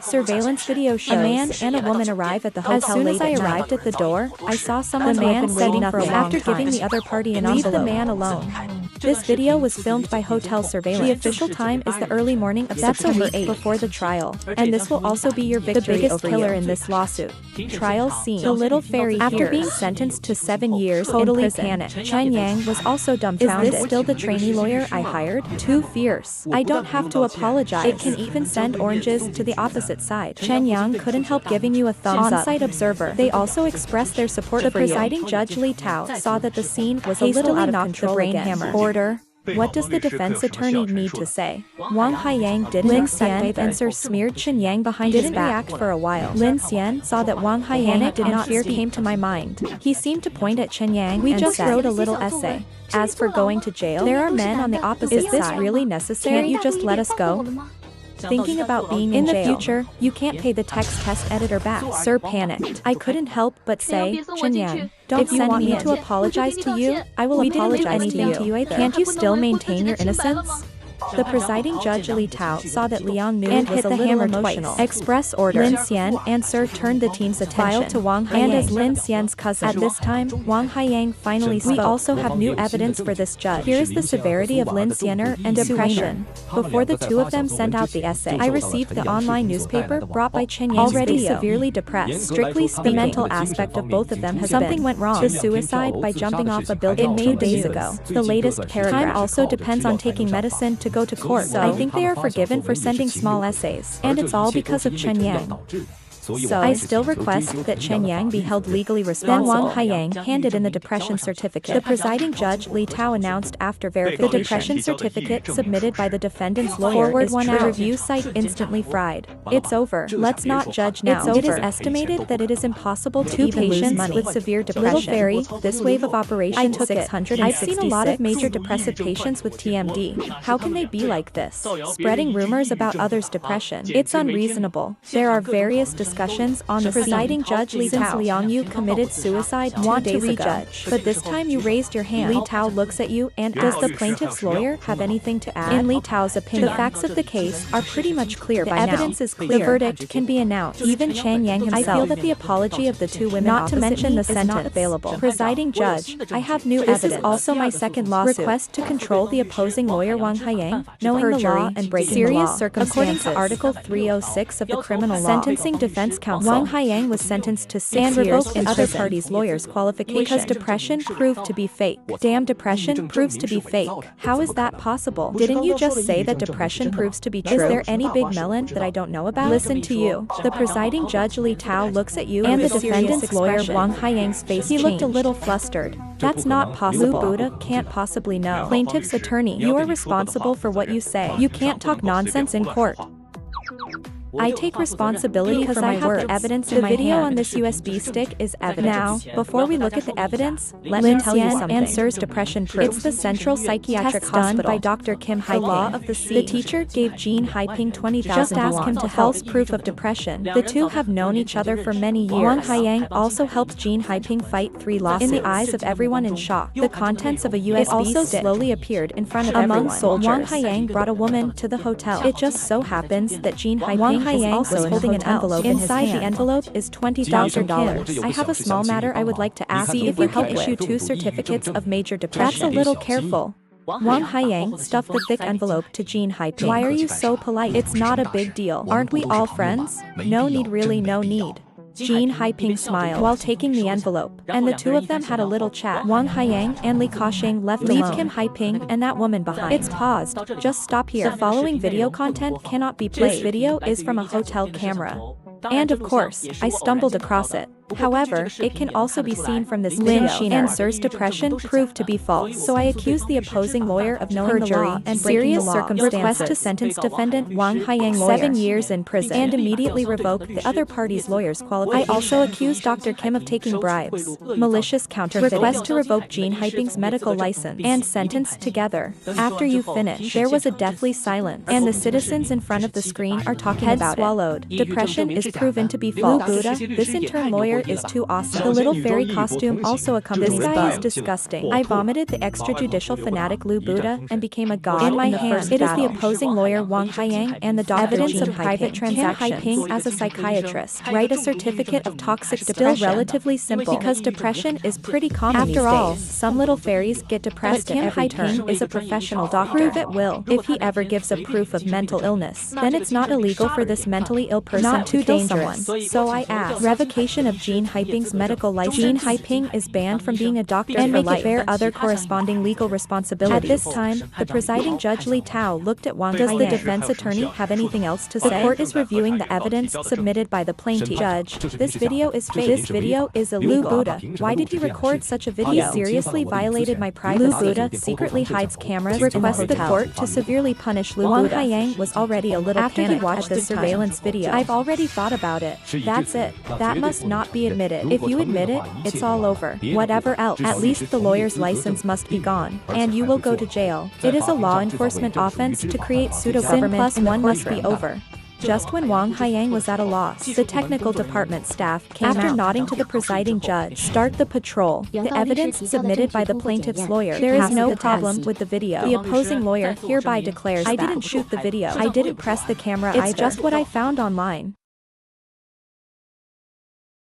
Surveillance video shows a man and a woman arrive at the hotel. As soon as I arrived at the door, I saw someone waiting for a long time. After giving the other party an envelope. Leave the man alone. This video was filmed by hotel surveillance. The official time is the early morning of September 8 before the trial, and this will also be your victory. The biggest killer in this lawsuit. Trial scene. The little fairy after being sentenced to 7 years totally in prison. Panicked. Chen Yang was also dumbfounded. Is this still the trainee lawyer I hired? Too fierce. I don't have to apologize. It can even send oranges to the opposite side. Chen Yang couldn't help giving you a thumbs up. On-site observer. They also expressed their support for you. The presiding judge Li Tao saw that the scene was a little out of control again. Order. What does the defense attorney need to say? Wang Haiyang didn't expect the answer smeared Chen Yang behind his back. React for a while. Lin Xian saw that Wang Haiyang did not fear came to my mind. He seemed to point at Chen Yang. We just wrote a little essay. As for going to jail, there are men on the opposite side. Is this really necessary? Can't you just let us go? Thinking about being in jail. The future, you can't pay the text test editor back. Sir panicked. I couldn't help but say, Chen Yang, don't send me to apologize to you. I will apologize to you either. Can't you still maintain your innocence? The presiding judge Li Tao saw that Liang Nu and was hit the hammer emotional. Express order. Lin Xian and Sir turned the team's attention to Wang Haiyang. And as Lin Xian's cousin, at this time, Wang Haiyang finally spoke. We also have new evidence for this judge. Here is the severity of Lin Xianer and depression. Before the two of them sent out the essay, I received the online newspaper brought by Chen Yang. Already severely depressed. Strictly speaking, the mental aspect of both of them has something went wrong. The suicide by jumping off a building 2 days ago. The latest paragraph. Time also depends on taking medicine to go to court. So I think they are forgiven for sending small essays. And it's all because of Chen Yang. So I still request that Chen Yang be held legally responsible. Then Wang Haiyang handed in the depression certificate. The presiding judge Li Tao announced after verification. The depression certificate submitted by the defendant's lawyer forward 1 hour. The review site instantly fried. It's over. Let's not judge now. It is estimated that it is impossible to even lose money with severe depression. Little fairy, this wave of Operation 666. I've seen a lot of major depressive patients with TMD. How can they be like this? Spreading rumors about others' depression. It's unreasonable. There are various discussions on the presiding judge Li Tao. Since Liang Yu committed suicide 2 days ago, but this time you raised your hand. Li Tao looks at you and does the plaintiff's lawyer have anything to add? In Li Tao's opinion, the facts of the case are pretty much clear by now. The evidence is clear. The verdict can be announced. Even Chen Yang himself. I feel that the apology of the two women, not to mention the sentence, available. Presiding judge, I have new evidence. This is also my second lawsuit. Request to control the opposing lawyer Wang Haiyang, knowing the law and breaking the law. Serious circumstances. According to Article 306 of the criminal law, sentencing defense counsel, Wang Haiyang was sentenced to 6 years in other parties' lawyers' qualification because depression proved to be fake. Damn, depression proves to be fake. How is that possible? Didn't you just say that depression proves to be true? Is there any big melon that I don't know about? Listen to you. The presiding judge Li Tao looks at you and the defendant's lawyer Wang Haiyang's face changed. He looked a little flustered. That's not possible. Blue Buddha can't possibly know. Plaintiff's attorney, you are responsible for what you say. You can't talk nonsense in court. I take responsibility for my words. Evidence in my hand. The video on this USB stick is evidence. Now, before we look at the evidence, let me tell you something. And Sir's depression proof. It's the Central Psychiatric Hospital done by Dr. Kim Haiping. The law of the sea. The teacher gave Jean Haiping 20,000 just ask him to false proof of depression. The two have known each other for many years. Wang Haiyang also helped Jean Haiping fight 3 lawsuits. In the eyes of everyone in shock, the contents of a USB also stick slowly appeared in front of everyone. Among soldiers, Wang Haiyang brought a woman to the hotel. It just so happens that Jean Haiping was also holding an envelope in his hand. Inside the envelope is $20,000. I have a small matter I would like to ask. See if you can issue 2 certificates of major depression. That's a little careful. Wang Haiyang stuffed the thick envelope to Jean Haiping. Why are you so polite? It's not a big deal. Aren't we all friends? No need, really no need. Jean Haiping smiled while taking the envelope, and the two of them had a little chat. Wang Haiyang and Li Kaxing left alone. Leave Kim Haiping and that woman behind. It's paused. Just stop here. The following video content cannot be played. This video is from a hotel camera. And of course, I stumbled across it. However, it can also be seen from this video, and Sir's depression proved to be false. So I accuse the opposing lawyer of knowing the law and serious circumstances. Request to sentence defendant Wang Haiyang 7 years in prison and immediately revoke the other party's lawyer's qualification. I also accuse Dr. Kim of taking bribes, malicious counterfeiting. Request to revoke Jean Haiping's medical license and sentence together. After you finish, there was a deathly silence, and the citizens in front of the screen are talking about it. Swallowed. Depression is proven to be false. Blue Buddha, this intern lawyer lawyer is too awesome. The little fairy costume also accompanies this guy is disgusting. I vomited the extrajudicial fanatic Lu Buddha and became a god in my hand. It is the opposing lawyer Wang Haiyang and the doctor evidence of private transactions. Kim Haiping as a psychiatrist. Write a certificate of toxic depression. Still relatively simple because depression is pretty common these days. After all, some little fairies get depressed at every turn. Is a professional doctor. Prove it will. If he ever gives a proof of mental illness, then it's not illegal for this mentally ill person to kill someone. So I ask, revocation of Jean Haiping's medical license. Jean Haiping is banned from being a doctor and make it bear other corresponding legal responsibilities. At this time, the presiding judge Li Tao looked at Wang Haiyang. Does the defense attorney have anything else to say? The court is reviewing the evidence submitted by the plaintiff. Judge, this video is fake. This video is a Lu Buddha. Why did he record such a video? He seriously violated my privacy. Lu Buddha secretly hides cameras. Request the court to severely punish Lu Buddha. Wang Haiyang was already a little after he watched the surveillance video. I've already thought about it. That's it. That must not be admitted. If you admit it, it's all over. Whatever else, at least the lawyer's license must be gone, and you will go to jail. It is a law enforcement offense to create pseudo-government. Sin +1 must be over. Just when Wang Haiyang was at a loss, the technical department staff came after nodding to the presiding judge. Start the patrol. The evidence submitted by the plaintiff's lawyer. There is no problem with the video. The opposing lawyer hereby declares I didn't shoot the video. I didn't press the camera either. It's just what I found online.